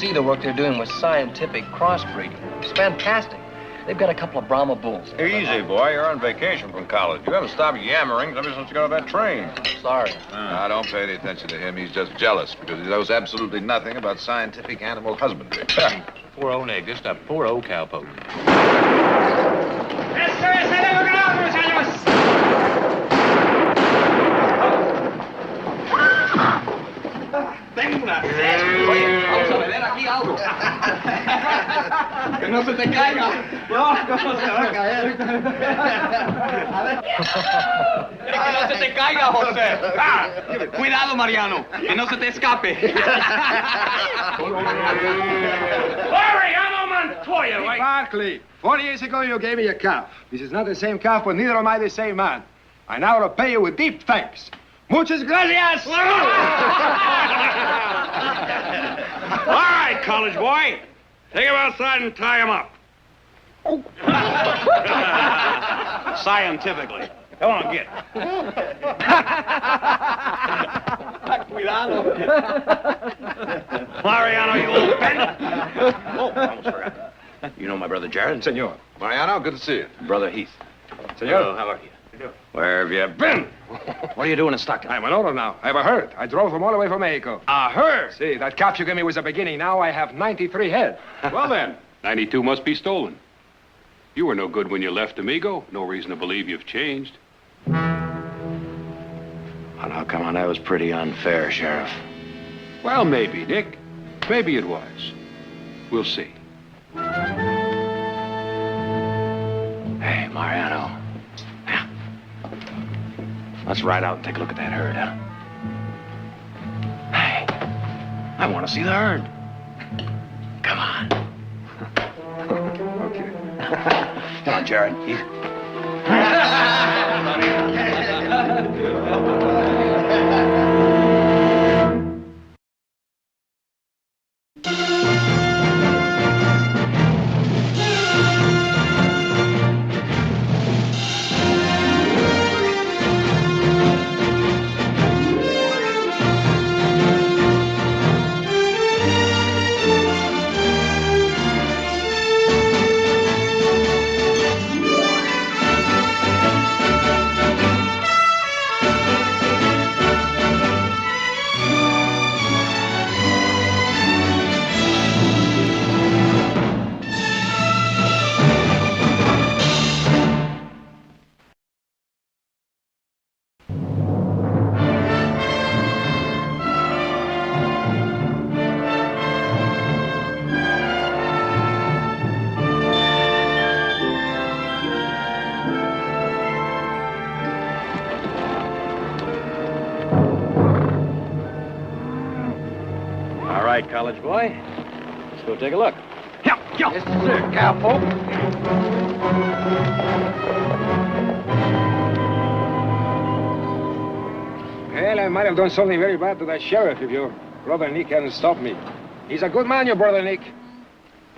see the work they're doing with scientific crossbreeding. It's fantastic. They've got a couple of Brahma bulls. Easy, boy. You're on vacation from college. You haven't stopped yammering ever since you got on that train. Sorry. Now, don't pay any attention to him. He's just jealous because he knows absolutely nothing about scientific animal husbandry. Poor old Nick, just a poor old cowpoke. Vamos a beber aquí algo. Que no se te caiga. No, ¿cómo se va a caer? A ver. Que no se te caiga, José. Cuidado, Mariano. Que no se te escape. Larry, I'm on Montoya, right? Barkley, 4 years ago you gave me a calf. This is not the same calf, but neither am I the same man. I now repay you with deep thanks. Muchas gracias! All right, college boy. Take him outside and tie him up. Scientifically. Come on, get. Cuidado. Mariano, you little bend. Oh, almost forgot. You know my brother Jared? Senor. Mariano, good to see you. Brother Heath. Senor. Hello, how are you? Where have you been? What are you doing in Stockton? I'm an owner now. I have a herd. I drove them all the way from Mexico. A herd? See, that calf you gave me was a beginning. Now I have 93 head. Well then, 92 must be stolen. You were no good when you left Amigo. No reason to believe you've changed. Oh, now, come on, that was pretty unfair, Sheriff. Well, maybe, Nick. Maybe it was. We'll see. Hey, Mariano. Yeah. Let's ride out and take a look at that herd, huh? Hey, I want to see the herd. Come on. Okay. Come on, Jared. Heath. College boy. Let's go take a look. Yeah. Yes, sir, cowpoke. Well, I might have done something very bad to that sheriff if your brother Nick hadn't stopped me. He's a good man, your brother Nick.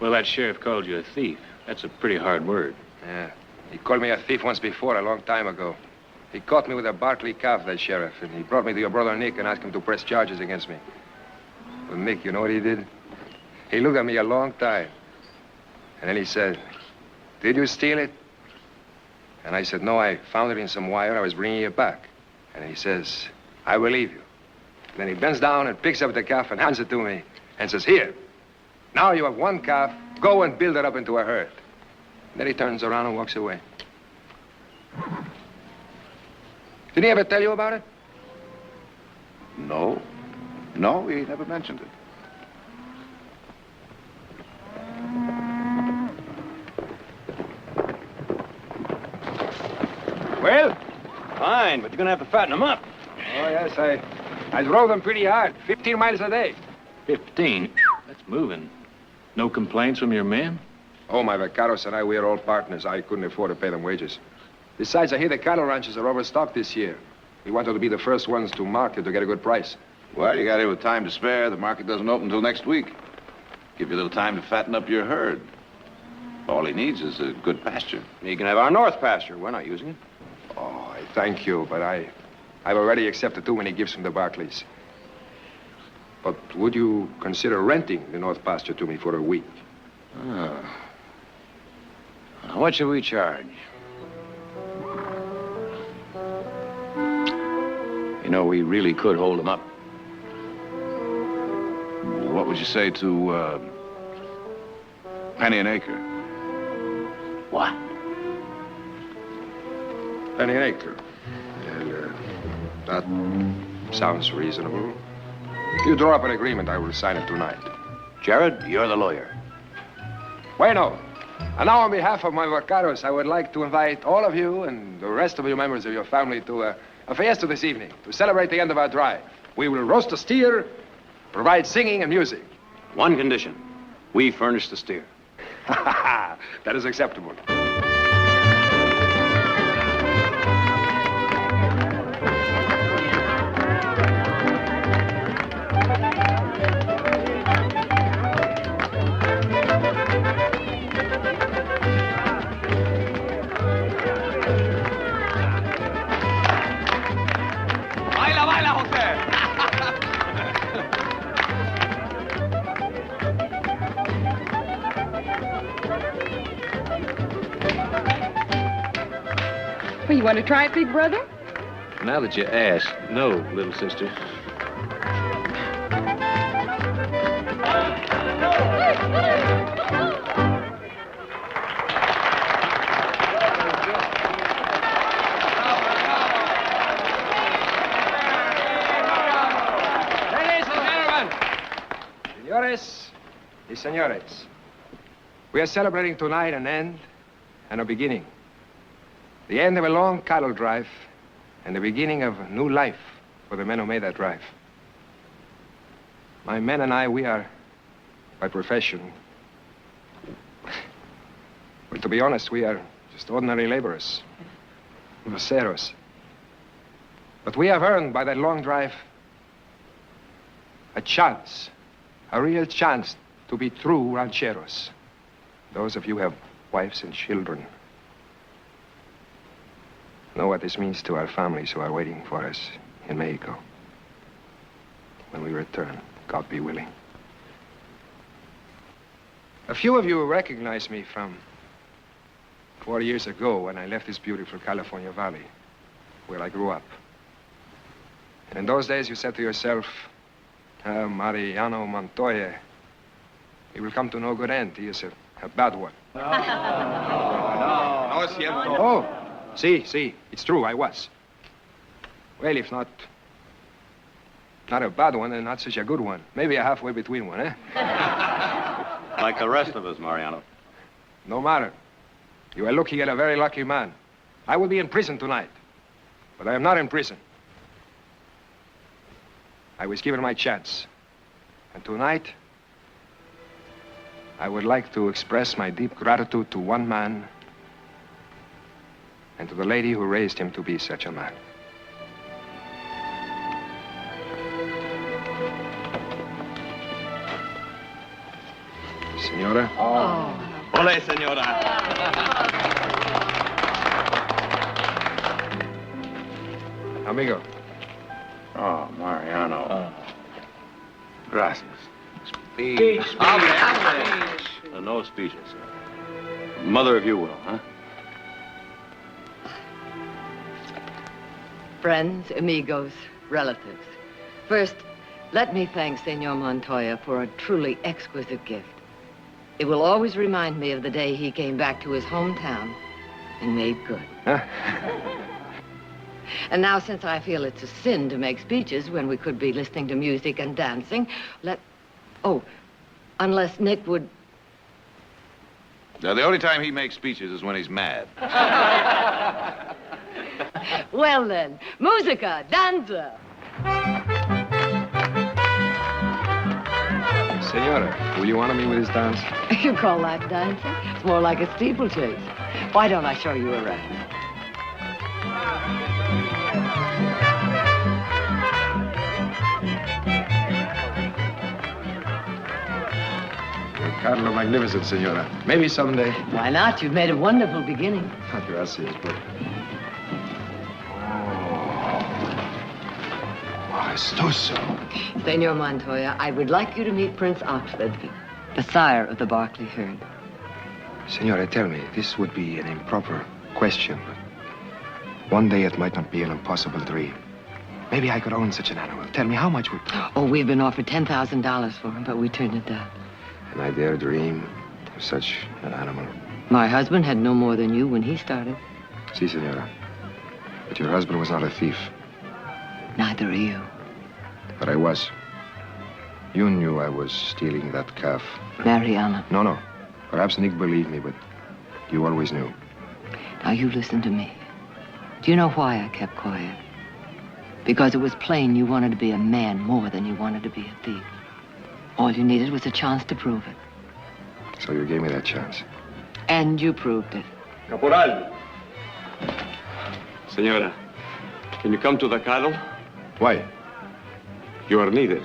Well, that sheriff called you a thief. That's a pretty hard word. Yeah. He called me a thief once before, a long time ago. He caught me with a Barkley calf, that sheriff, and he brought me to your brother Nick and asked him to press charges against me. Well, Nick, you know what he did? He looked at me a long time. And then he said, "Did you steal it?" And I said, "No, I found it in some wire. I was bringing it back." And he says, "I believe you." And then he bends down and picks up the calf and hands it to me and says, "Here, now you have one calf. Go and build it up into a herd." And then he turns around and walks away. Did he ever tell you about it? No. No, he never mentioned it. Well? Fine, but you're gonna have to fatten them up. Oh, yes, I drove them pretty hard, 15 miles a day. 15? That's moving. No complaints from your men? Oh, my vaqueros and I, we are all partners. I couldn't afford to pay them wages. Besides, I hear the cattle ranches are overstocked this year. We wanted to be the first ones to market to get a good price. Well, you got here with time to spare. The market doesn't open until next week. Give you a little time to fatten up your herd. All he needs is a good pasture. You can have our north pasture. We're not using it. Oh, I thank you, but I've already accepted too many gifts from the Barclays. But would you consider renting the North Pasture to me for a week? Oh. Now, what should we charge? You know, we really could hold them up. What would you say to, penny an acre? What? Penny an acre. Well, that sounds reasonable. You draw up an agreement, I will sign it tonight. Jared, you're the lawyer. Bueno. And now on behalf of my vaqueros, I would like to invite all of you and the rest of you members of your family to a fiesta this evening to celebrate the end of our drive. We will roast a steer, provide singing and music. One condition. We furnish the steer. That is acceptable. Well, you want to try it, big brother? Now that you ask, no, little sister. Ladies and gentlemen, senores y señores, we are celebrating tonight an end and a beginning. The end of a long cattle drive and the beginning of a new life for the men who made that drive. My men and I, we are, by profession, well, to be honest, we are just ordinary laborers, vaqueros. But we have earned by that long drive a chance, a real chance to be true rancheros. Those of you who have wives and children know what this means to our families who are waiting for us in Mexico. When we return, God be willing. A few of you recognize me from 4 years ago when I left this beautiful California valley where I grew up. And in those days you said to yourself, Mariano Montoya, he will come to no good end. He is a bad one. No, es cierto. Oh, see, it's true, I was. Well, if not a bad one, then not such a good one. Maybe a halfway between one, eh? Like the rest of us, Mariano. No matter. You are looking at a very lucky man. I will be in prison tonight, but I am not in prison. I was given my chance. And tonight, I would like to express my deep gratitude to one man and to the lady who raised him to be such a man. Senora? Oh. Ole, senora. Amigo. Oh, Mariano. Gracias. Speech. Hable. No speeches. Mother, if you will, huh? Friends, amigos, relatives. First, let me thank Senor Montoya for a truly exquisite gift. It will always remind me of the day he came back to his hometown and made good. Huh? And now, since I feel it's a sin to make speeches when we could be listening to music and dancing, unless Nick would... Now, the only time he makes speeches is when he's mad. Well then, musica, danza. Senora, will you honor me with this dance? You call that dancing? It's more like a steeplechase. Why don't I show you around? Your cattle are magnificent, senora. Maybe someday. Why not? You've made a wonderful beginning. Gracias, but... Oh, estoso. Senor Montoya, I would like you to meet Prince Oxford, the sire of the Berkeley herd. Senora, tell me, this would be an improper question, but one day it might not be an impossible dream. Maybe I could own such an animal. Tell me, how much would... Oh, we've been offered $10,000 for him, but we turned it down. And I dare dream of such an animal. My husband had no more than you when he started. Si, senora. But your husband was not a thief. Neither are you. But I was. You knew I was stealing that calf. Mariana. No. Perhaps Nick believed me, but you always knew. Now, you listen to me. Do you know why I kept quiet? Because it was plain you wanted to be a man more than you wanted to be a thief. All you needed was a chance to prove it. So you gave me that chance. And you proved it. Caporal. Senora, can you come to the cattle? Why? You are needed.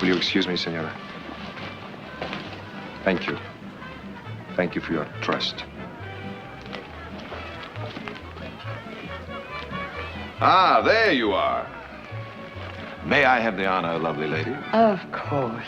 Will you excuse me, senora? Thank you. Thank you for your trust. Ah, there you are. May I have the honor, lovely lady? Of course.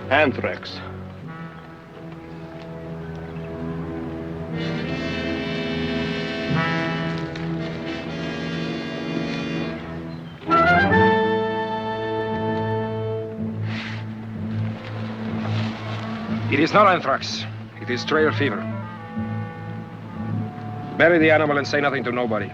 Anthrax. It is not anthrax. It is trail fever. Bury the animal and say nothing to nobody.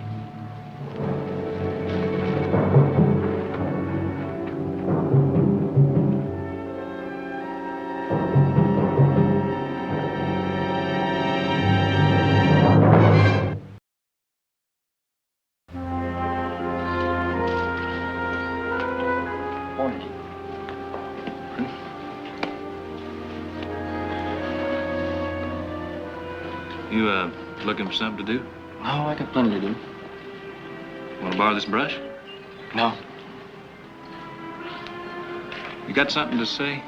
You, looking for something to do? No, I got plenty to do. Want to borrow this brush? No. You got something to say?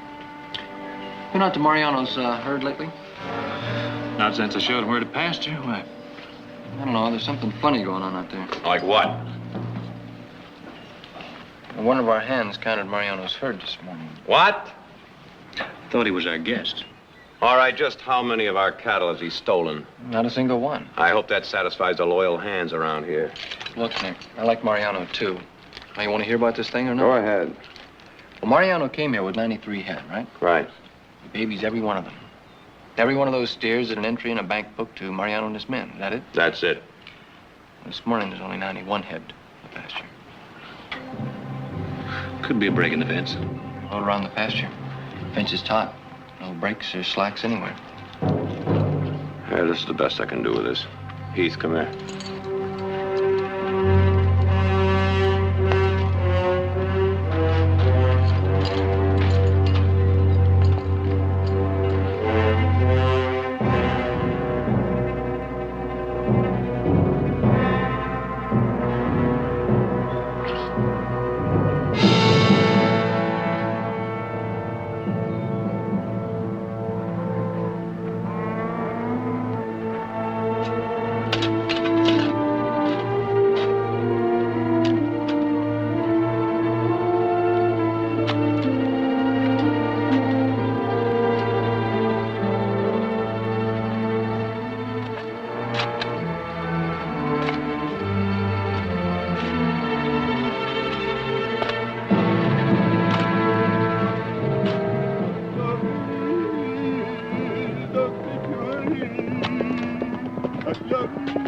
Been out to Mariano's herd lately? Not since I showed him where to pasture. Why? I don't know. There's something funny going on out there. Like what? One of our hands counted Mariano's herd this morning. What? Thought he was our guest. All right, just how many of our cattle has he stolen? Not a single one. I hope that satisfies the loyal hands around here. Look, Nick, I like Mariano, too. Now, you want to hear about this thing or not? Go ahead. Well, Mariano came here with 93 head, right? Right. He babies every one of them. Every one of those steers at an entry in a bank book to Mariano and his men. Is that it? That's it. This morning, there's only 91 head in the pasture. Could be a break in the fence. All around the pasture. Fence is taut. No breaks or slacks anywhere. Yeah, this is the best I can do with this. Heath, come here. Love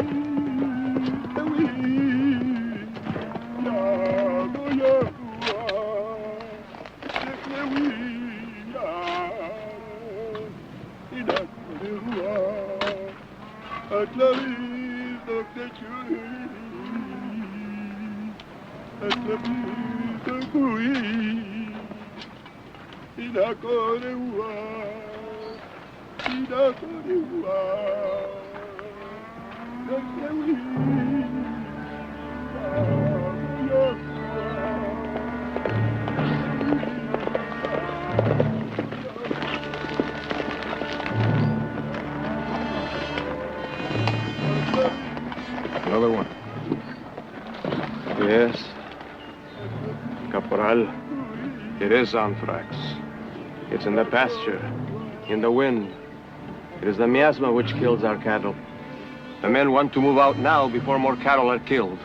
Another one. Yes. Caporal, it is anthrax. It's in the pasture, in the wind. It is the miasma which kills our cattle. The men want to move out now before more cattle are killed.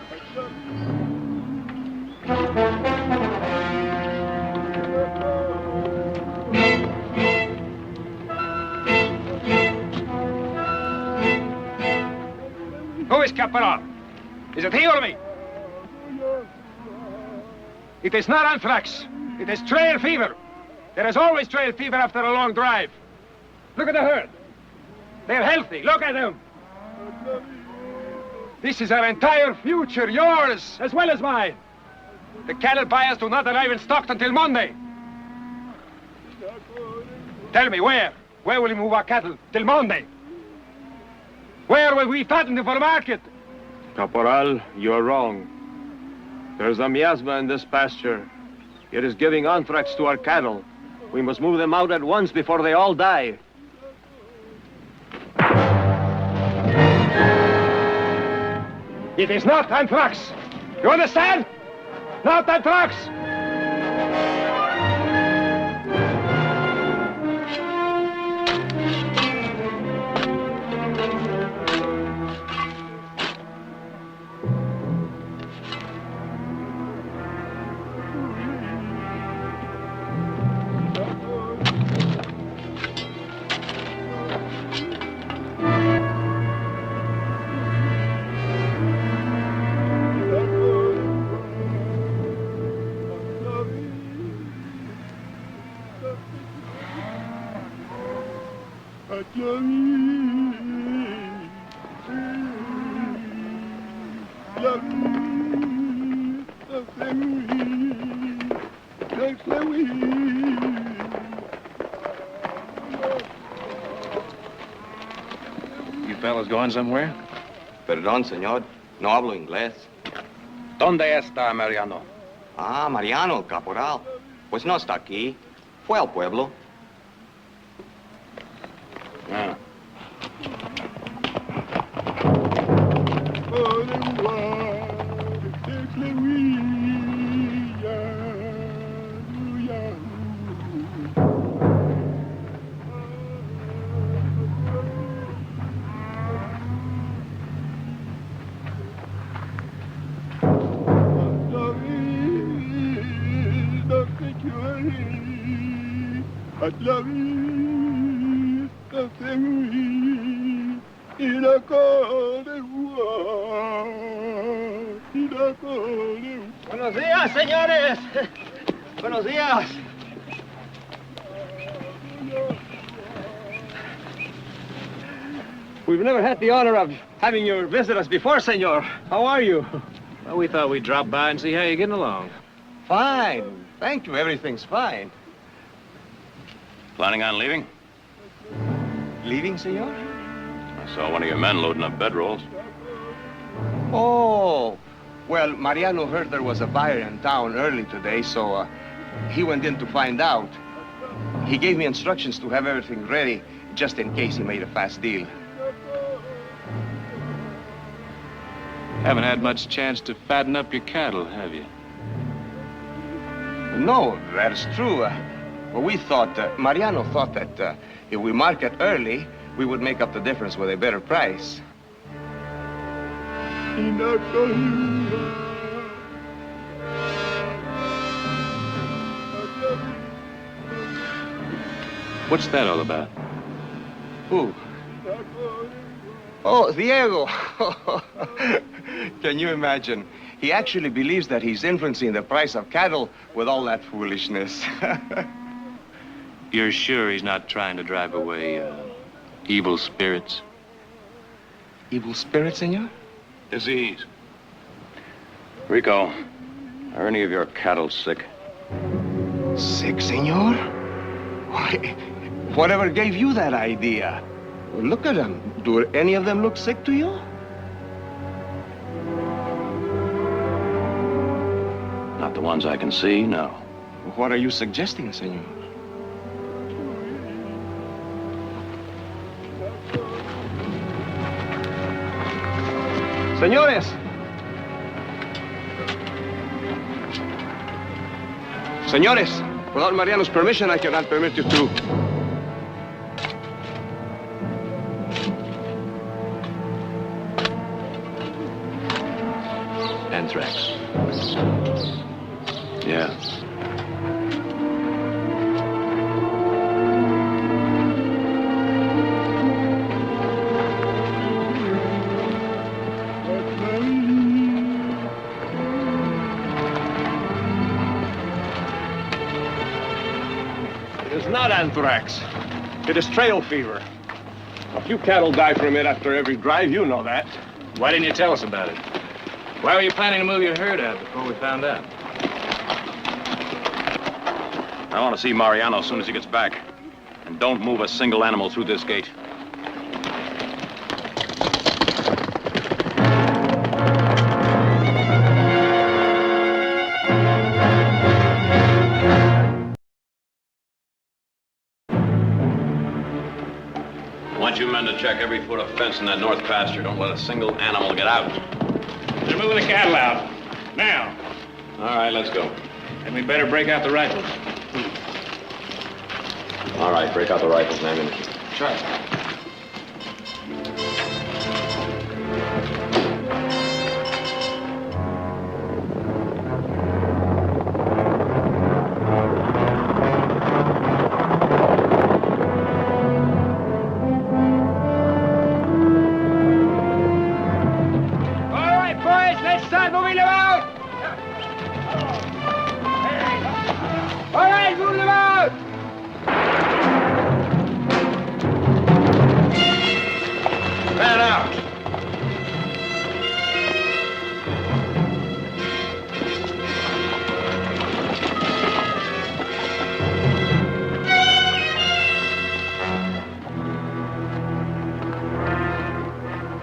Who is Caporal? Is it he or me? It is not anthrax. It is trail fever. There is always trail fever after a long drive. Look at the herd. They're healthy. Look at them. This is our entire future, yours as well as mine. The cattle buyers do not arrive in Stockton till Monday. Tell me, where? Where will we move our cattle till Monday? Where will we fatten them for market? Caporal, you're wrong. There's a miasma in this pasture. It is giving anthrax to our cattle. We must move them out at once before they all die. It is not anthrax. You understand? Not anthrax. You fellas going somewhere? Perdón, señor. No hablo inglés. ¿Dónde está Mariano? Ah, Mariano, el caporal. Pues no está aquí. Fue al pueblo. Ah. Buenos días, señores. Buenos días. We've never had the honor of having you visit us before, senor. How are you? Well, we thought we'd drop by and see how you're getting along. Fine. Thank you. Everything's fine. Planning on leaving? Leaving, senor? I saw one of your men loading up bedrolls. Oh, well, Mariano heard there was a buyer in town early today, so he went in to find out. He gave me instructions to have everything ready just in case he made a fast deal. Haven't had much chance to fatten up your cattle, have you? No, that is true. Well, we thought, Mariano thought that if we market early, we would make up the difference with a better price. What's that all about? Who? Oh, Diego. Can you imagine? He actually believes that he's influencing the price of cattle with all that foolishness. You're sure he's not trying to drive away Evil spirits. Evil spirits, senor? Disease. Rico, are any of your cattle sick? Sick, senor? Why, whatever gave you that idea? Look at them. Do any of them look sick to you? Not the ones I can see, no. What are you suggesting, senor? Señores. Señores, without Mariano's permission, I cannot permit you to. Anthrax. Yeah. It is not anthrax. It is trail fever. A few cattle die from it after every drive. You know that. Why didn't you tell us about it? Why were you planning to move your herd out before we found out? I want to see Mariano as soon as he gets back. And don't move a single animal through this gate. I want you men to check every foot of fence in that north pasture. Don't let a single animal get out. They're moving the cattle out. Now. All right, let's go. And we better break out the rifles. All right, break out the rifles and ammunition. Sure.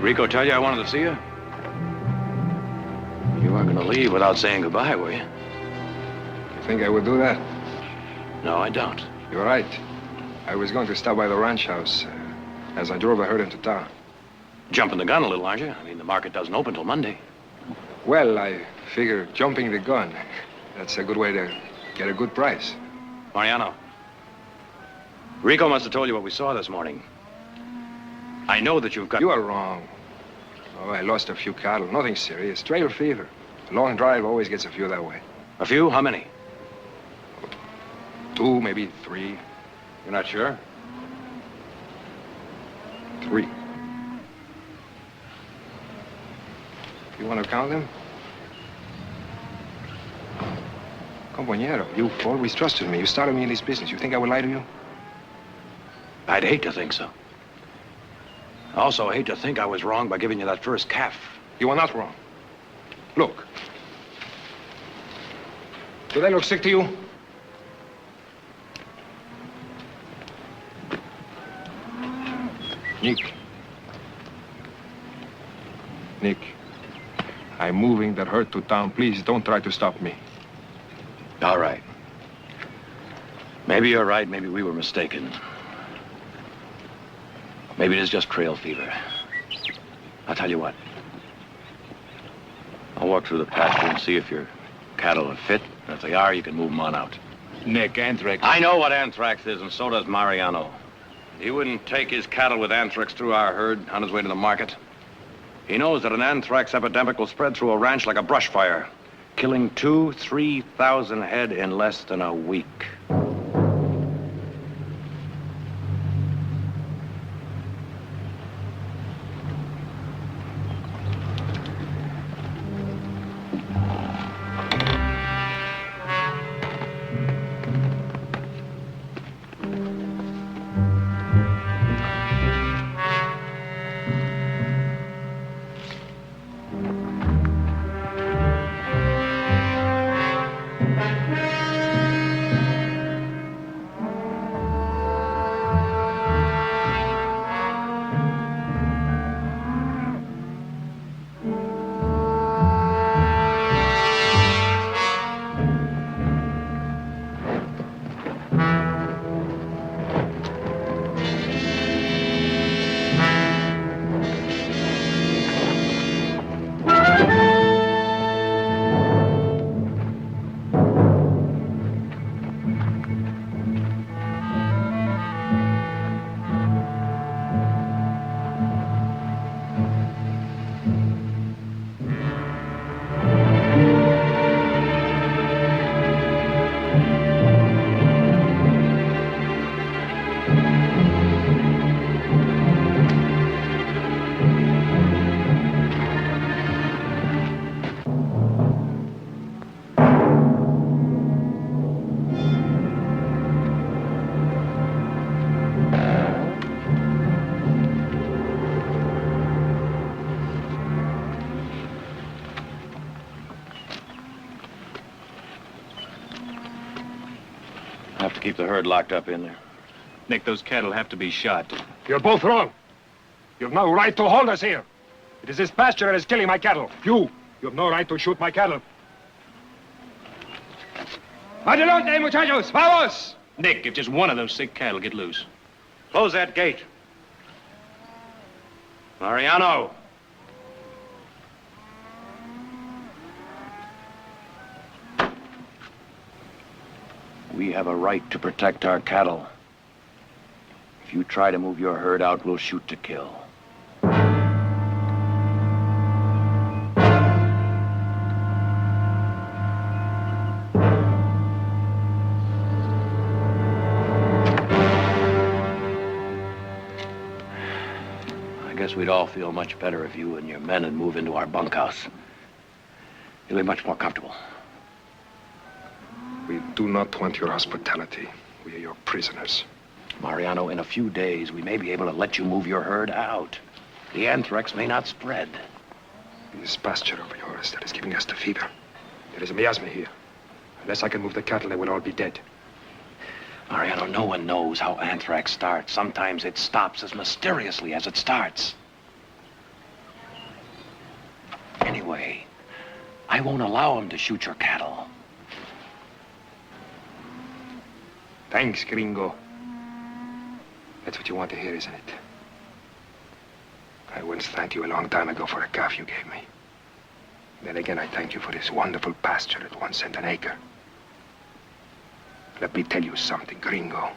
Rico tell you I wanted to see you? You weren't going to leave without saying goodbye, were you? You think I would do that? No, I don't. You're right. I was going to stop by the ranch house as I drove the herd into town. Jumping the gun a little, aren't you? I mean, the market doesn't open till Monday. Well, I figure jumping the gun, that's a good way to get a good price. Mariano, Rico must have told you what we saw this morning. I know that you've got... You are wrong. Oh, I lost a few cattle. Nothing serious. Trail fever. A long drive always gets a few that way. A few? How many? 2, maybe 3. You're not sure? 3. You want to count them? Compañero, you've always trusted me. You started me in this business. You think I would lie to you? I'd hate to think so. I also hate to think I was wrong by giving you that first calf. You are not wrong. Look. Do they look sick to you? Nick, I'm moving that herd to town. Please don't try to stop me. All right. Maybe you're right. Maybe we were mistaken. Maybe it is just trail fever. I'll tell you what. I'll walk through the pasture and see if your cattle are fit. And if they are, you can move them on out. Nick, anthrax. I know what anthrax is, and so does Mariano. He wouldn't take his cattle with anthrax through our herd on his way to the market. He knows that an anthrax epidemic will spread through a ranch like a brush fire, killing 2,000-3,000 head in less than a week. to keep the herd locked up in there. Nick, those cattle have to be shot. You're both wrong. You've no right to hold us here. It is this pasture that is killing my cattle. You have no right to shoot my cattle. Adelante, muchachos! Vamos! Nick, if just one of those sick cattle get loose. Close that gate. Mariano! We have a right to protect our cattle. If you try to move your herd out, we'll shoot to kill. I guess we'd all feel much better if you and your men would move into our bunkhouse. You'll be much more comfortable. We do not want your hospitality. We are your prisoners. Mariano, in a few days, we may be able to let you move your herd out. The anthrax may not spread. This pasture of yours that is giving us the fever. There is a miasma here. Unless I can move the cattle, they will all be dead. Mariano, no one knows how anthrax starts. Sometimes it stops as mysteriously as it starts. Anyway, I won't allow them to shoot your cattle. Thanks, gringo. That's what you want to hear, isn't it? I once thanked you a long time ago for a calf you gave me. Then again, I thank you for this wonderful pasture at 1 cent an acre. Let me tell you something, gringo.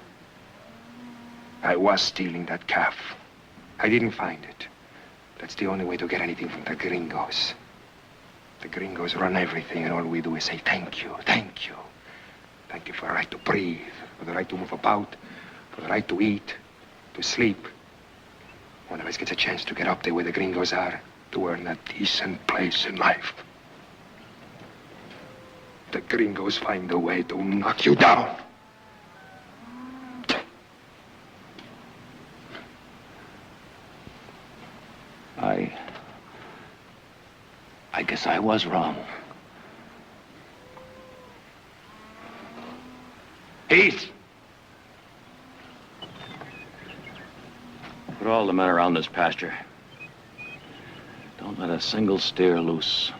I was stealing that calf. I didn't find it. That's the only way to get anything from the gringos. The gringos run everything, and all we do is say, thank you, thank you. Thank you for the right to breathe, for the right to move about, for the right to eat, to sleep. One of us gets a chance to get up there where the gringos are, to earn a decent place in life. The gringos find a way to knock you down. I guess I was wrong. Heath! Put all the men around this pasture. Don't let a single steer loose.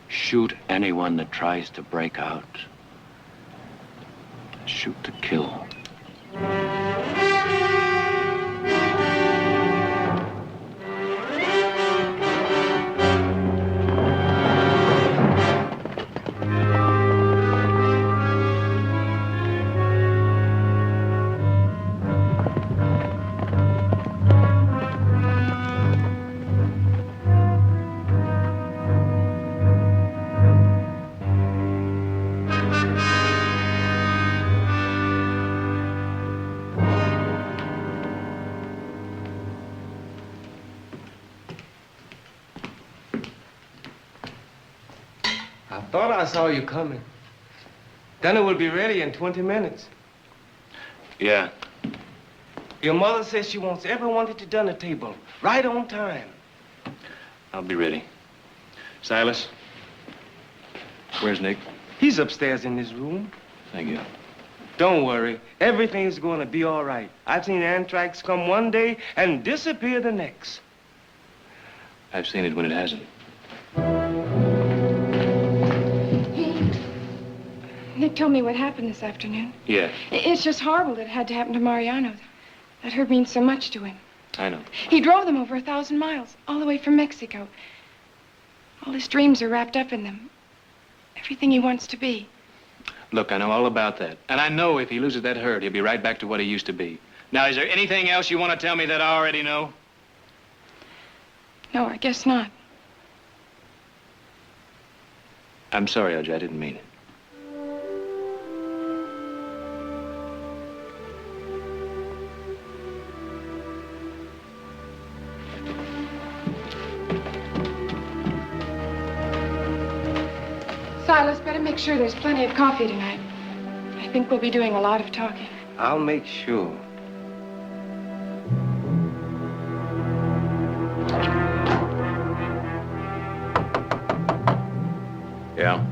Shoot anyone that tries to break out. Shoot to kill. I thought I saw you coming. Dinner will be ready in 20 minutes. Yeah. Your mother says she wants everyone at the dinner table, right on time. I'll be ready. Silas, where's Nick? He's upstairs in his room. Thank you. Don't worry. Everything's going to be all right. I've seen anthrax come one day and disappear the next. I've seen it when it hasn't. Nick told me what happened this afternoon. Yeah, It's just horrible that it had to happen to Mariano. That herd means so much to him. I know. He drove them over 1,000 miles, all the way from Mexico. All his dreams are wrapped up in them. Everything he wants to be. Look, I know all about that. And I know if he loses that herd, he'll be right back to what he used to be. Now, is there anything else you want to tell me that I already know? No, I guess not. I'm sorry, OJ, I didn't mean it. Silas, better make sure there's plenty of coffee tonight. I think we'll be doing a lot of talking. I'll make sure. Yeah?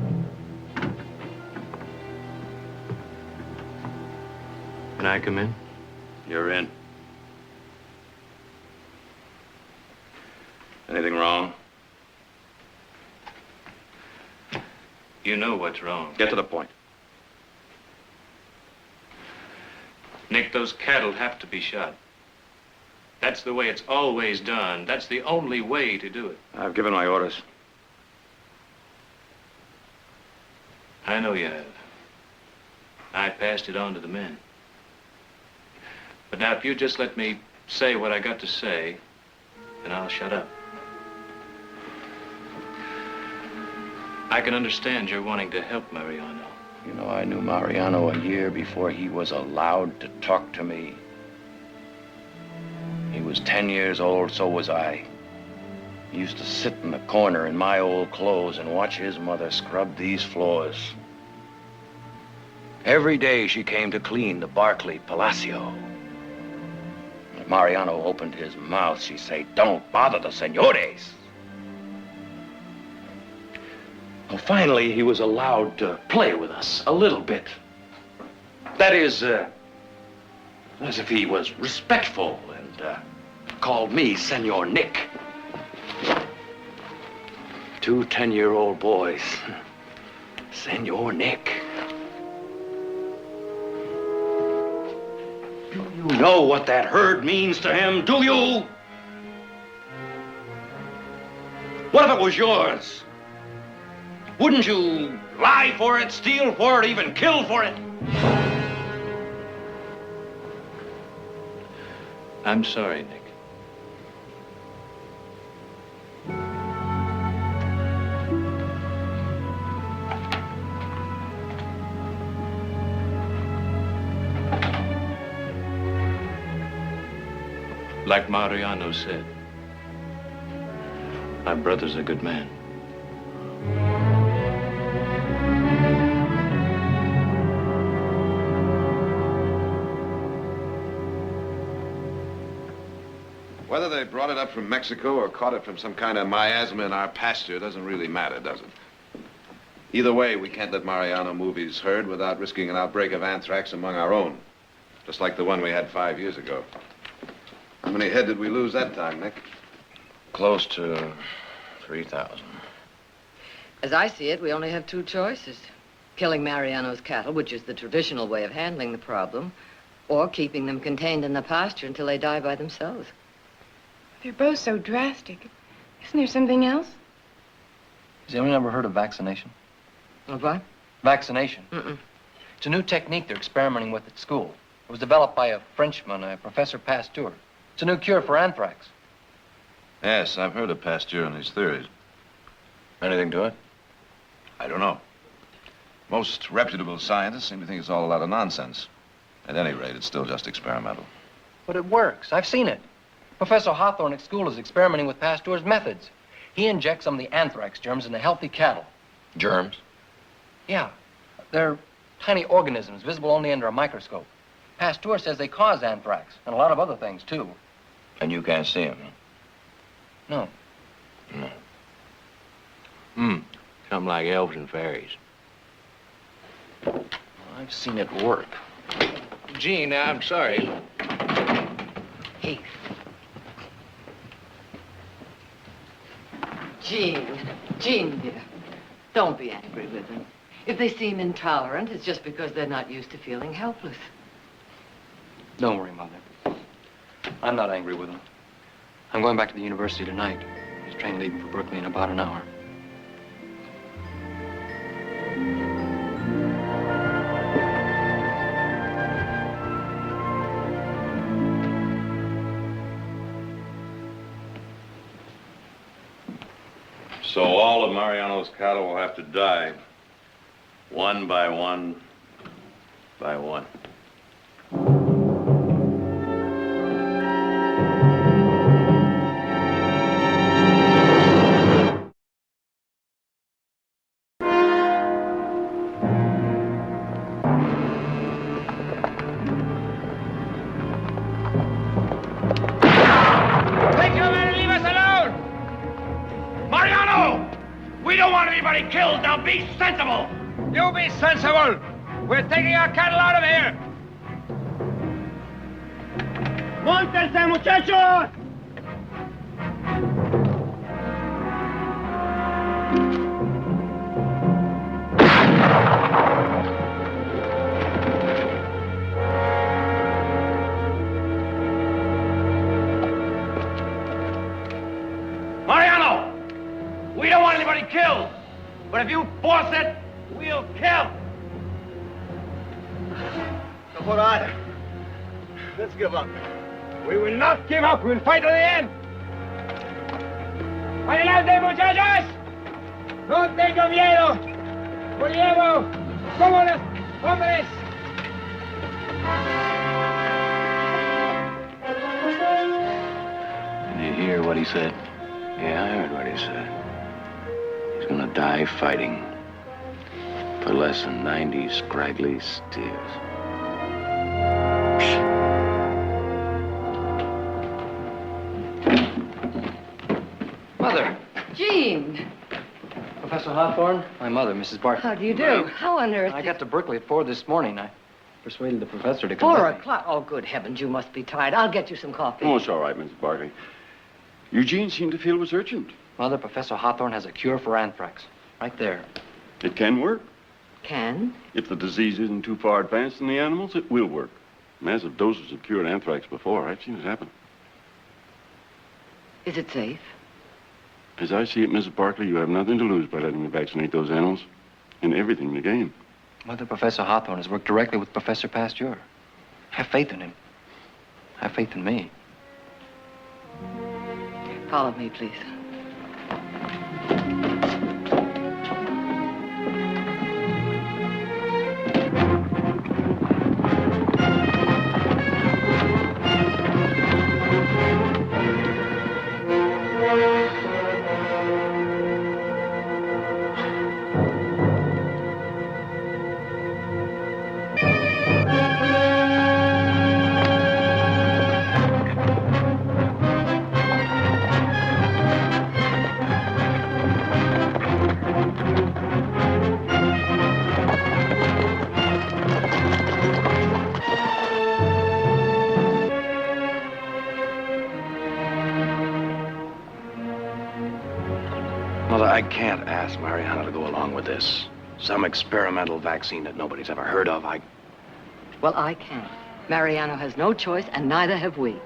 I come in? You're in. Anything wrong? You know what's wrong. Get to the point. Nick, those cattle have to be shot. That's the way it's always done. That's the only way to do it. I've given my orders. I know you have. I passed it on to the men. But now, if you just let me say what I got to say, then I'll shut up. I can understand you're wanting to help Mariano. You know, I knew Mariano a year before he was allowed to talk to me. He was 10 years old, so was I. He used to sit in the corner in my old clothes and watch his mother scrub these floors. Every day she came to clean the Barclay Palacio. If Mariano opened his mouth, she'd say, "Don't bother the senores." Well, finally, he was allowed to play with us a little bit. That is, as if he was respectful and called me Senor Nick. 2 10-year-old boys. Senor Nick. Do you know what that herd means to him? Do you? What if it was yours? Wouldn't you lie for it, steal for it, even kill for it? I'm sorry, Nick. Like Mariano said, my brother's a good man. Whether they brought it up from Mexico or caught it from some kind of miasma in our pasture doesn't really matter, does it? Either way, we can't let Mariano move his herd without risking an outbreak of anthrax among our own. Just like the one we had 5 years ago. How many head did we lose that time, Nick? Close to 3,000. As I see it, we only have 2 choices. Killing Mariano's cattle, which is the traditional way of handling the problem, or keeping them contained in the pasture until they die by themselves. They're both so drastic. Isn't there something else? Has anyone ever heard of vaccination? Of what? Vaccination. Mm-mm. It's a new technique they're experimenting with at school. It was developed by a Frenchman, Professor Pasteur. It's a new cure for anthrax. Yes, I've heard of Pasteur and his theories. Anything to it? I don't know. Most reputable scientists seem to think it's all a lot of nonsense. At any rate, it's still just experimental. But it works. I've seen it. Professor Hawthorne at school is experimenting with Pasteur's methods. He injects some of the anthrax germs into healthy cattle. Germs? Yeah. They're tiny organisms visible only under a microscope. Pasteur says they cause anthrax and a lot of other things, too. And you can't see them, huh? No. No. Something like elves and fairies. I've seen it work. Gene, I'm sorry. Hey. Jean, dear, don't be angry with them. If they seem intolerant, it's just because they're not used to feeling helpless. Don't worry, Mother. I'm not angry with them. I'm going back to the university tonight. There's a train leaving for Berkeley in about an hour. So all of Mariano's cattle will have to die, one by one by one. Take your men and leave us alone! Mariano! We don't want anybody killed. Now be sensible! You be sensible! We're taking our cattle out of here! ¡Móntense, muchachos! Mariano! We don't want anybody killed. But if you force it, we'll kill. All right. Let's give up. We will not give up. We'll fight to the end. ¡Adelante, muchachos! ¡No tengo miedo! ¡Volvemos! ¡Como los hombres! Did you hear what he said? Yeah, I heard what he said. He's gonna die fighting for less than 90 scraggly steers. Mother. Gene! Professor Hawthorne, my mother, Mrs. Barton. How do you do? How on earth? I got to Berkeley at 4 this morning. I persuaded the professor to come 4 with me. o'clock? Oh, good heavens, you must be tired. I'll get you some coffee. Oh, it's all right, Mrs. Barkley. Eugene seemed to feel it was urgent. Mother, Professor Hawthorne has a cure for anthrax. Right there. It can work. Can? If the disease isn't too far advanced in the animals, it will work. Massive doses have cured anthrax before. I've seen it happen. Is it safe? As I see it, Mrs. Barkley, you have nothing to lose by letting me vaccinate those animals, and everything to gain. Mother, Professor Hawthorne has worked directly with Professor Pasteur. Have faith in him. Have faith in me. Follow me, please. Mother, I can't ask Mariano to go along with this. Some experimental vaccine that nobody's ever heard of. Well, I can. Mariano has no choice, and neither have we.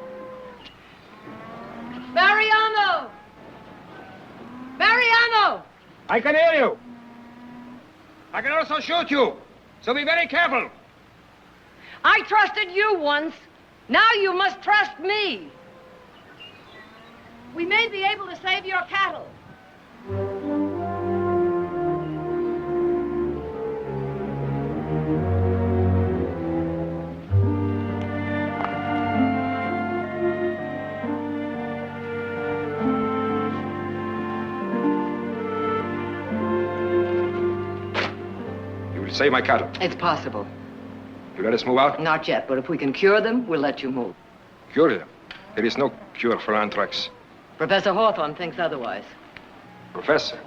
Mariano! Mariano! I can hear you. I can also shoot you. So be very careful. I trusted you once. Now you must trust me. We may be able to save your cattle. You will save my cattle. It's possible. You let us move out? Not yet, but if we can cure them, we'll let you move. Cure them? There is no cure for anthrax. Professor Hawthorne thinks otherwise. Professor,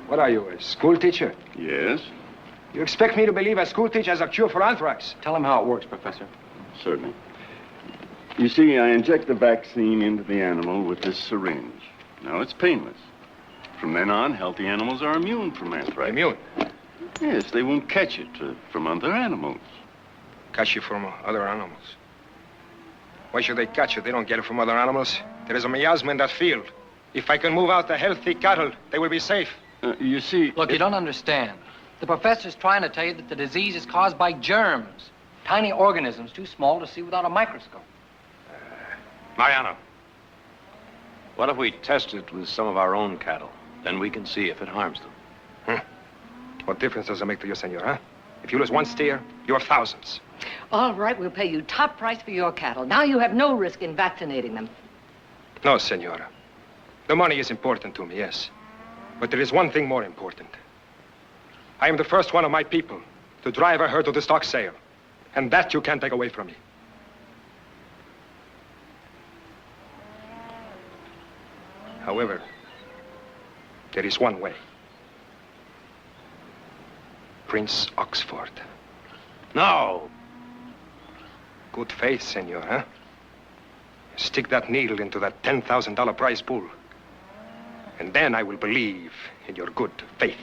what are you, a school teacher? Yes, You expect me to believe a school teacher has a cure for anthrax? Tell him how it works, Professor. certainly. You see, I inject the vaccine into the animal with this syringe. Now, it's painless. From then on, healthy animals are immune from anthrax. Immune? Yes, they won't catch it from other animals. Catch it from other animals? Why should they catch it? They don't get it from other animals. There is a miasma in that field. If I can move out the healthy cattle, they will be safe. You see... Look, you don't understand. The professor's trying to tell you that the disease is caused by germs. Tiny organisms too small to see without a microscope. Mariano, what if we test it with some of our own cattle? Then we can see if it harms them. What difference does it make to you, senor, huh? If you lose one steer, you have thousands. All right, we'll pay you top price for your cattle. Now you have no risk in vaccinating them. No, senora. The money is important to me, yes. But there is one thing more important. I am the first one of my people to drive a herd to the stock sale. And that you can't take away from me. However, there is one way. Prince Oxford. No. Good faith, senor, huh? Stick that needle into that $10,000 prize pool. And then I will believe in your good faith.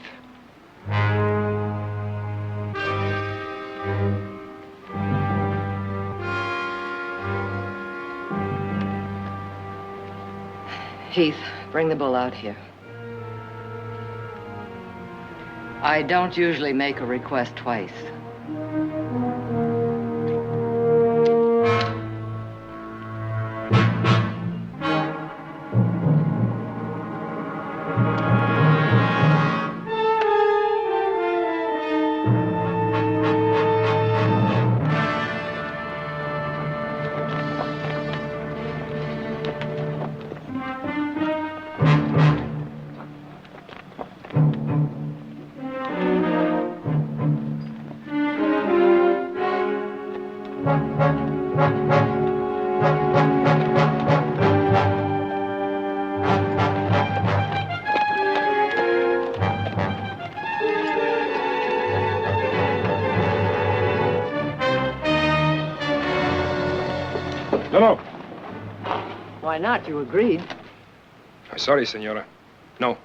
Heath, bring the bull out here. I don't usually make a request twice. No. Why not? You agreed. I'm sorry, Senora. No.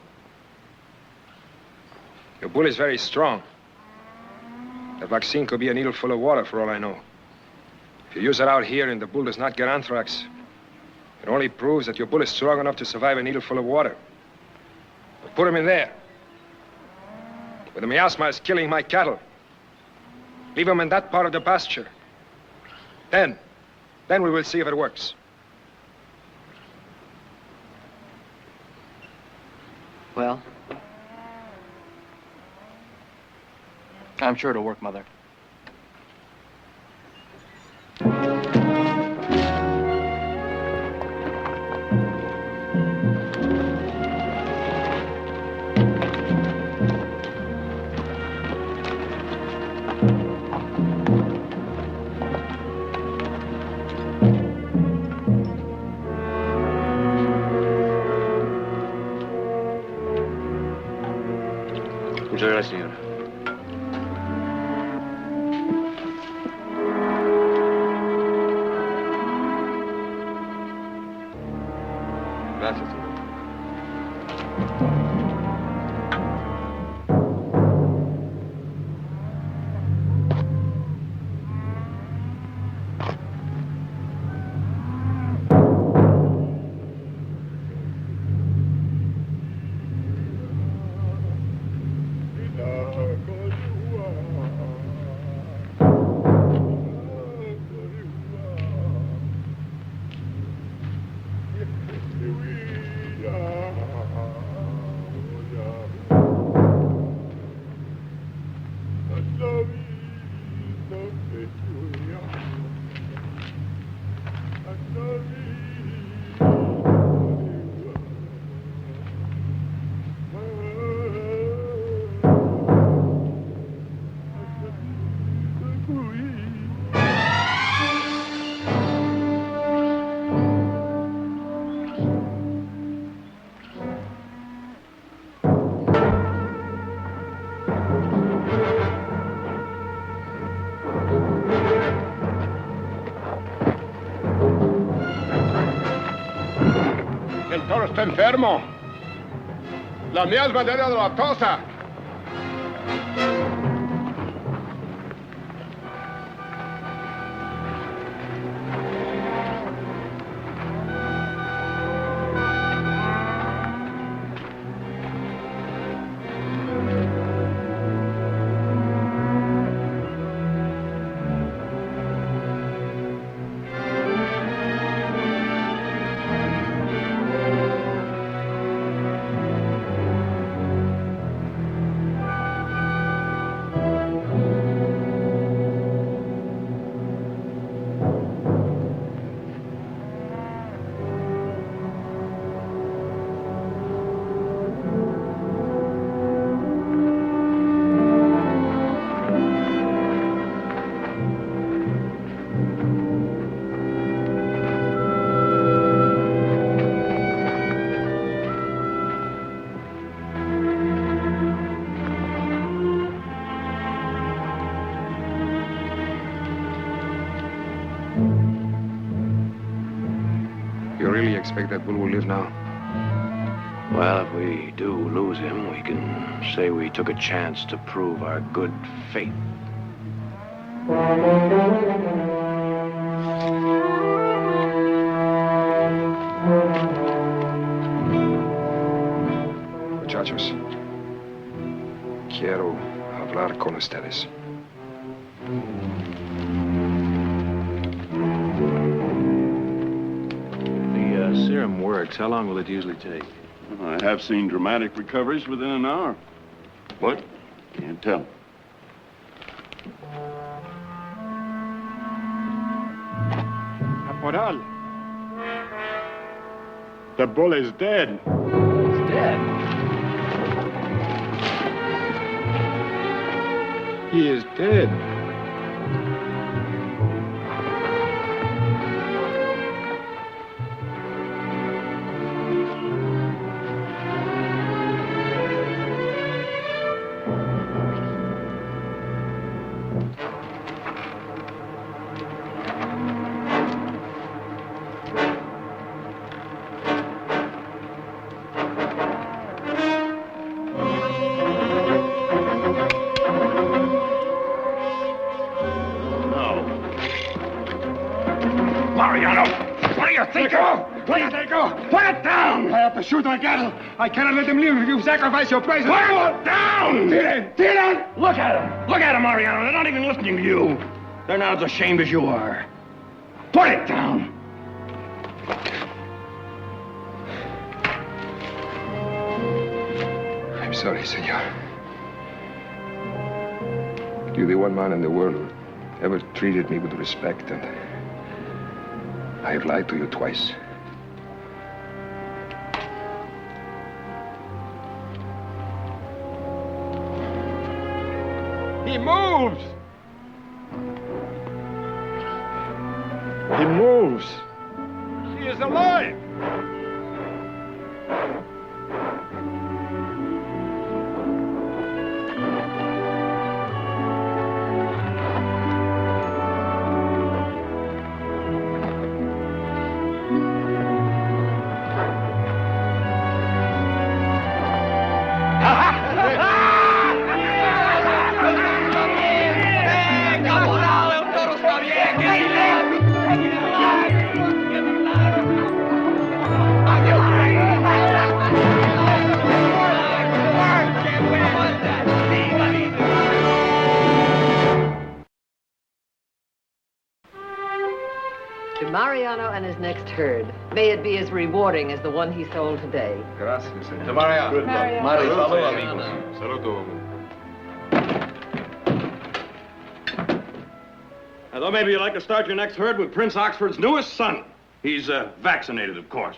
Your bull is very strong. The vaccine could be a needle full of water, for all I know. If you use it out here and the bull does not get anthrax, it only proves that your bull is strong enough to survive a needle full of water. But put him in there, where the miasma is killing my cattle. Leave him in that part of the pasture. Then we will see if it works. Well? I'm sure it'll work, Mother. Muchas gracias, señora. Gracias, señor. El toro está enfermo. La miasma de la tosa. You really expect that bull will live now? Well, if we do lose him, we can say we took a chance to prove our good faith. Muchachos, quiero hablar con ustedes. The serum works. How long will it usually take? I have seen dramatic recoveries within an hour. What? Can't tell. Caporal. The bull is dead. He's dead. He is dead. Mariano! What do you think? Let it go! Put it down! I have to shoot my cattle. I cannot let them live if you sacrifice your place. Put it down! Tiran! Look at them! Look at them, Mariano! They're not even listening to you. They're not as ashamed as you are. Put it down! I'm sorry, senor. You're the one man in the world who ever treated me with respect, and I've lied to you twice. He moves! He moves! He is alive! To Mariano and his next herd, may it be as rewarding as the one he sold today. Gracias, senor. To Mariano. Good luck. Saludos, amigos. Saludo. Although maybe you'd like to start your next herd with Prince Oxford's newest son. He's vaccinated, of course.